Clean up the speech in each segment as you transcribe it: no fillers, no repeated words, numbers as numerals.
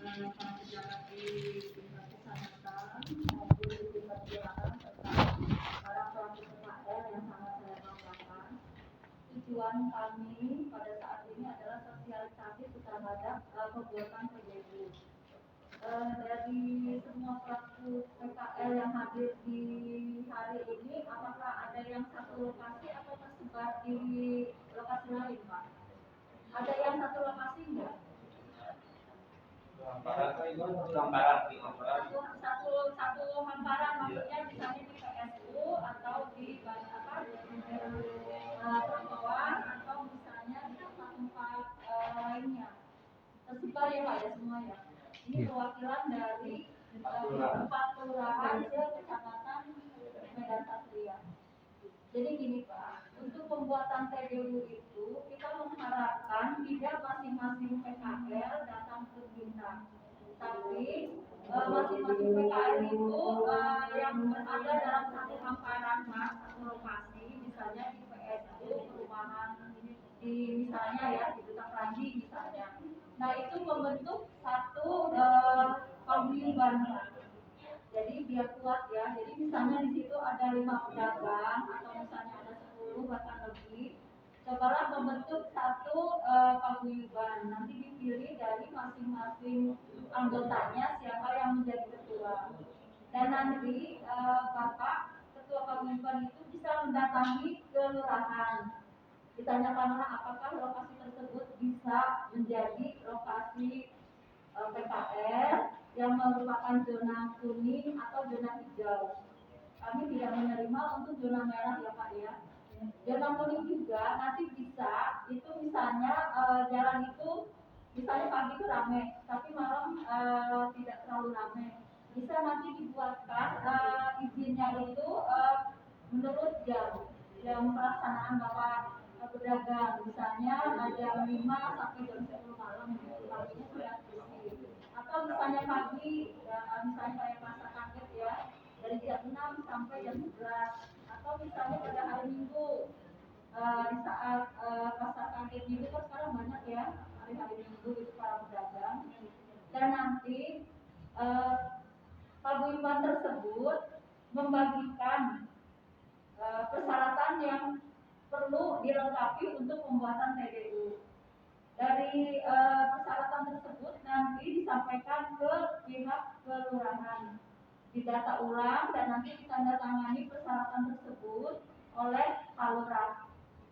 para pejabat di tingkat kecamatan maupun di tingkat kelurahan serta para pelaku PKL yang sangat saya banggakan. Tujuan kami pada saat ini adalah sosialisasi terhadap pembuatan PDU. Dari semua pelaku PKL yang hadir di hari ini, apakah ada yang satu lokasi atau tersebar di lokasi lain, Pak? Ada yang satu lokasi enggak? Satu hamparan, maksudnya misalnya di PSU atau di perempuan atau misalnya di tempat-tempat lainnya. Tersebar ya Pak ya semua ya. Ini perwakilan dari 4 kelurahan ke kecamatan Medan Satria. Jadi gini Pak, untuk pembuatan TDU itu kita mengharapkan tidak masing-masing PKL datang ke kita, tapi masing-masing PKL itu yang berada dalam satu hamparan Mas, satu lokasi, misalnya di PSU perumahan di misalnya ya di Duta Keranji misalnya. Nah itu membentuk satu paguyuban. Jadi biar kuat ya. Jadi misalnya di situ ada 5 pedagang atau misalnya ada 10 bahkan lebih. Cobalah membentuk satu paguyuban. Nanti dipilih dari masing-masing anggotanya siapa yang menjadi ketua. Dan nanti Bapak ketua paguyuban itu bisa mendatangi kelurahan. Ditanyakanlah apakah lokasi tersebut bisa menjadi lokasi PKL yang merupakan zona kuning atau zona hijau. Kami tidak menerima untuk zona merah ya Pak ya. Zona kuning juga nanti bisa, itu misalnya jalan itu misalnya pagi itu ramai, tapi malam tidak terlalu ramai. Bisa nanti dibuatkan izinnya itu menurut jam pelaksanaan Bapak pedagang, misalnya jam 5 sampai jam 10 malam gitu, paginya sudah bersih. Atau misalnya pagi, ya, misalnya kayak pasar kaget ya, dari jam 6 sampai jam 11. Atau misalnya pada hari Minggu, di saat pasar kaget itu kan sekarang banyak ya, hari-hari Minggu itu para pedagang. Dan nanti paguyuban tersebut membagikan persyaratan yang perlu dilengkapi untuk pembuatan TDU. Dari persyaratan tersebut nanti disampaikan ke pihak kelurahan, didata ulang dan nanti ditandatangani persyaratan tersebut oleh Kalurah.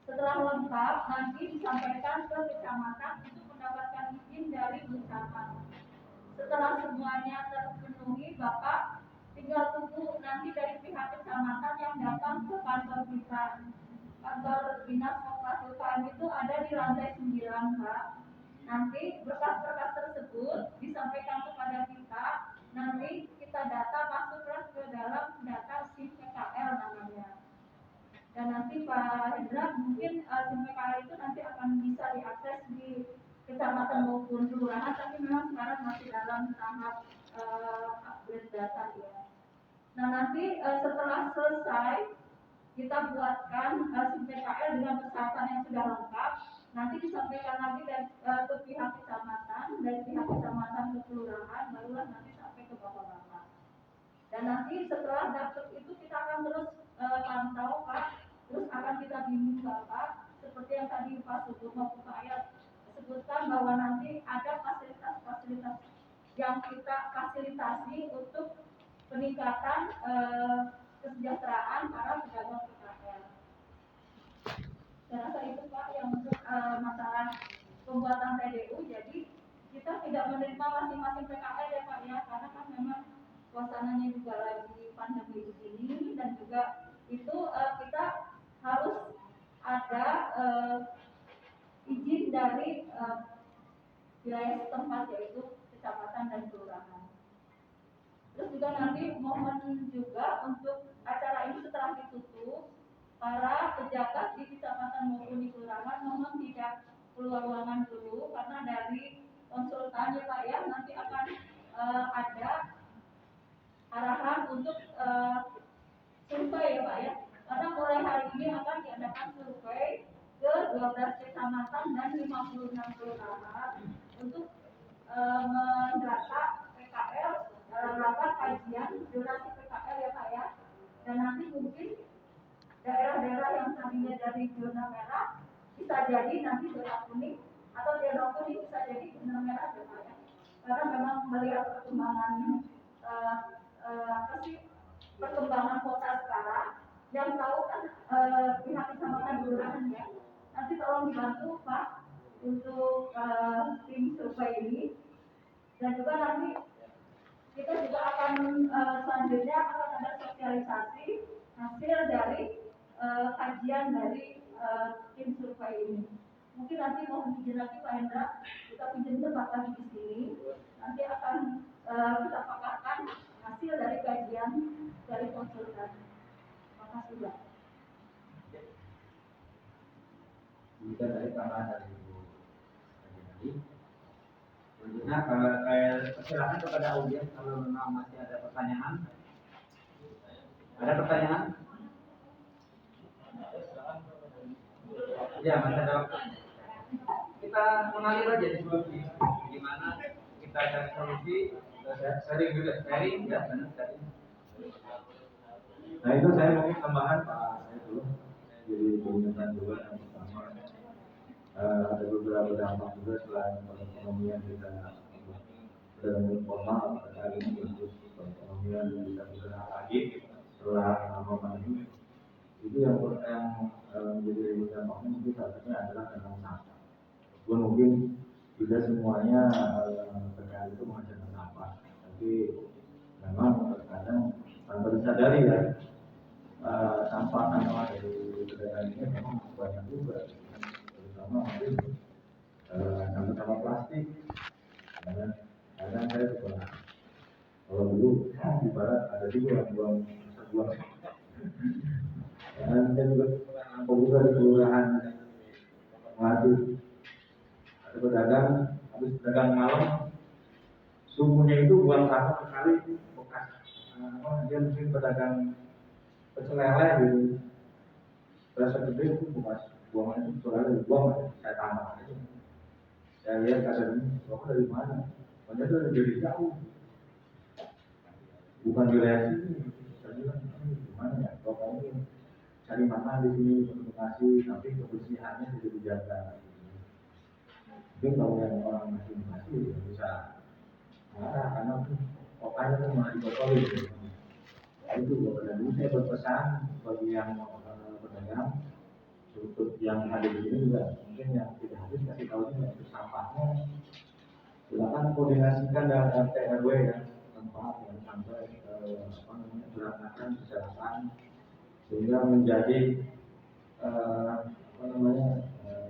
Setelah lengkap nanti disampaikan ke kecamatan untuk mendapatkan izin dari Buncaman. Setelah semuanya terpenuhi, Bapak tinggal tunggu nanti dari pihak kecamatan yang datang ke kantor kita. Kantor dinas Koperasi UKM itu ada di lantai 9 Pak. Nanti berkas-berkas tersebut disampaikan kepada kita. Nanti kita data masuklah ke dalam data SIM PKL namanya. Dan nanti Pak Hendra mungkin SIM PKL itu nanti akan bisa diakses di kecamatan maupun kelurahan, tapi memang sekarang masih dalam tahap upgrade data ya. Nah nanti setelah selesai kita buatkan SIM PKL dengan persyaratan yang sudah lengkap, nanti disampaikan lagi ke pihak kecamatan, dari pihak kecamatan ke kelurahan, barulah nanti sampai ke bapak-bapak. Dan nanti setelah dapet itu kita akan terus pantau Pak, terus akan kita bimbing Bapak, seperti yang tadi Pak Subur maupun Pak Ayat sebutkan bahwa nanti ada fasilitas-fasilitas yang kita fasilitasi untuk peningkatan kesejahteraan para pedagang PKL. Saya rasa itu Pak yang untuk masalah pembuatan TDU. Jadi kita tidak menerima masing-masing PKL ya Pak ya, karena kan memang suasananya juga lagi pandemi begini dan juga itu kita harus ada izin dari wilayah setempat yaitu kecamatan dan kelurahan. Terus juga nanti mohon juga untuk acara ini setelah ditutup, para pejabat di kecamatan maupun di kelurahan mohon tidak keluar ruangan dulu, karena dari konsultan ya Pak ya nanti akan ada arahan untuk survei ya Pak ya, karena mulai hari ini akan diadakan survei ke 12 kecamatan dan 56 kelurahan untuk menerapkan data PKL, data kajian durasi PKL ya Pak ya. Dan nanti mungkin daerah-daerah yang tadinya dari zona merah bisa jadi nanti zona kuning, atau zona kuning bisa jadi zona merah ya Pak ya. Karena memang melihat perkembangan perkembangan kota sekarang, yang tahu kan pihak kecamatan kelurahan ya. Nanti tolong dibantu Pak untuk tim survei ini, dan juga nanti kita juga akan selanjutnya akan ada sosialisasi hasil dari kajian dari tim survei ini. Mungkin nanti mau izin lagi Pak Hendra, kita pinjam tempat lagi di sini. Nanti akan kita paparkan hasil dari kajian dari konsultan. Terima kasih Pak. Juga dari tambahan dari Ibu tadi. Selanjutnya silakan kepada audiens kalau memang masih ada pertanyaan. Ada pertanyaan? Ya, masih ada waktu. Kita mengalir aja diskusi gimana kita cari solusi, sharing juga, sharing ya, benar sharing. Nah itu saya mungkin tambahan Pak saya dulu jadi pemerintahan juga yang pertama ada beberapa dampak juga selain perekonomian kita sudah formal hari ini untuk perekonomian yang bisa bergerak lagi setelah pandemi. Itu yang menjadi dampaknya mungkin salah satunya adalah tentang sampah. Mungkin tidak semuanya terkait itu menghasilkan sampah, tapi memang terkadang tanpa disadari ya sampah dari pedagang ini memang banyak juga, terutama mungkin sampah plastik. Kadang saya juga kalau dulu di barat ada juga yang buang. Dan saya juga membuka di kelurahan Melati. Ada pedagang, habis pedagang malam, subuhnya itu buang sampah sekali bekas. Dia mungkin pedagang pecel lele gitu. Berasa gede itu bekas buangan itu pecel lele dibuang, saya tambah. Saya lihat keadaan ini, bapak dari mana? Banyak itu dari jauh, bukan wilayah sini. Saya bilang, gimana ya? Bapak ini cari makan di sini untuk kasih, tapi kebersihannya tidak dijaga. Mungkin kalau yang orang masih bisa marah karena kokanya itu malah dibotolin. Itu dan saya berpesan bagi yang pedagang untuk yang ada di sini juga mungkin yang tidak habis kasih tahu ini untuk sampahnya. Silakan koordinasikan dengan RT RW ya tempat yang sampai berantakan kesehatan sehingga menjadi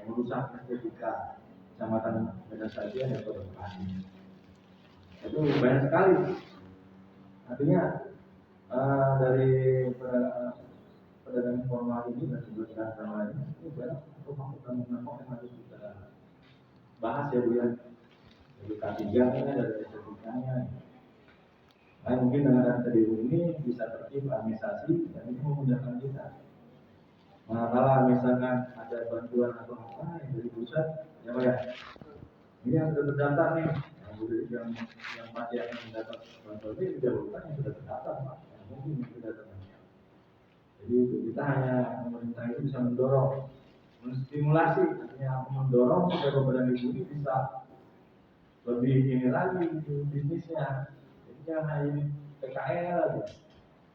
merusak estetika kecamatan Medan saja dan Kota. Itu banyak sekali. Artinya dari pedagang informal ini dan pedagang lainnya itu banyak pemasukan yang harus kita bahas ya Bu ya. Dari K3-nya, dari estetikanya. Nah, mungkin dengan TDU ini bisa tertib administrasi dan ini memudahkan kita. Nah, kalau misalkan ada bantuan atau apa yang dari pusat, ya Pak ya, ini yang sudah terdaftar nih, yang pasti akan mendapat bantuan ini tidak bukan yang sudah terdaftar Pak, yang mungkin sudah terdaftar. Jadi kita hanya pemerintah itu bisa mendorong, menstimulasi, artinya mendorong supaya badan ibu ini bisa lebih ini lagi bisnisnya. Jadi jangan hanya PKL aja.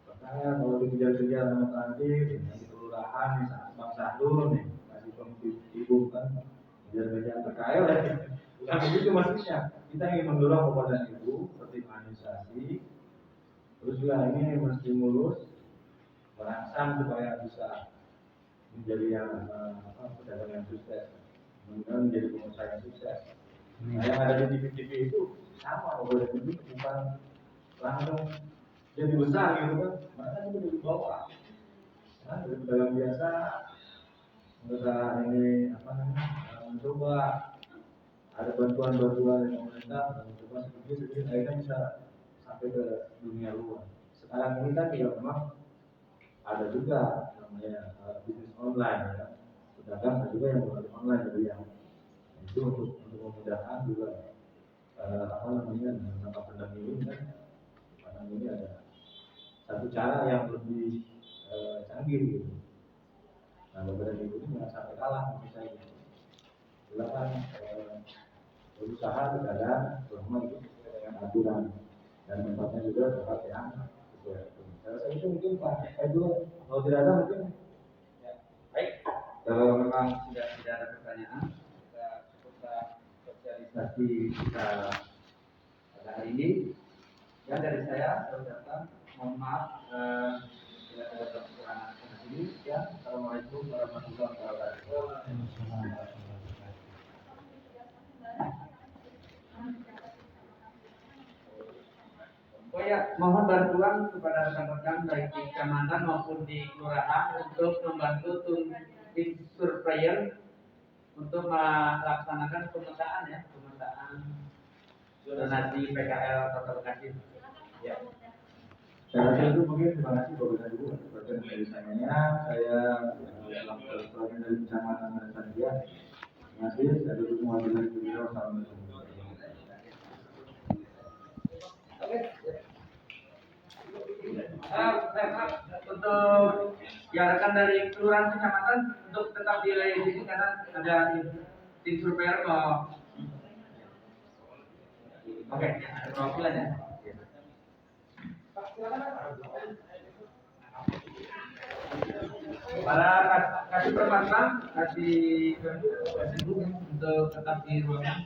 PKL kalau dikejar-kejar sama kantin, di kelurahan, misalnya Bang Sahdul nih, kasih komisi ibu kan, kejar-kejar PKL ya. Bukan begitu maksudnya. Kita ingin mendorong kepada ibu seperti administrasi, terus juga ini menstimulus, merangsang supaya bisa menjadi yang pedagang yang sukses, kemudian menjadi pengusaha yang sukses. Nah, yang ada di TV-TV itu sama, boleh itu bukan langsung jadi besar gitu kan, mereka juga dari bawah. Nah, dari pedagang biasa, mereka ini mencoba ada bantuan-bantuan dari pemerintah, mencoba sedikit akhirnya bisa sampai ke dunia luar. Sekarang ini kan juga memang ada juga namanya bisnis online ya, pedagang ada juga yang melalui online jadi yang itu untuk memudahkan juga apa namanya menangkap pendamping ini kan karena ini ada satu cara yang lebih canggih gitu. Nah beberapa itu jangan sampai kalah menurut saya. Silakan berusaha begadang selama itu sesuai dengan aturan dan tempatnya juga tempat yang sesuai aturan. Saya rasa itu mungkin Pak Edo kalau tidak ada mungkin ya. Baik, kalau memang sudah tidak ada pertanyaan, kita cukuplah sosialisasi kita pada hari ini. Ya dari saya ucapkan mohon maaf bila ada kekurangan di sini. Ya, assalamualaikum warahmatullahi wabarakatuh. Oh ya, mohon bantuan kepada rekan-rekan baik di kecamatan maupun di kelurahan untuk membantu tim surveyor untuk melaksanakan pemetaan zonasi PKL Kota Bekasi. Ya. Saya rasa itu mungkin terima kasih Bapak Ibu atas dari saya dalam program dari kecamatan Sandia. Terima kasih. Saya dulu mewakili beliau. Assalamualaikum. Untuk yang rekan dari kelurahan kecamatan untuk tetap di sini karena ada tim surveyor mau. Oke, ada perwakilan ya. Para kasih perwakilan, kasih untuk tetap di ruangan.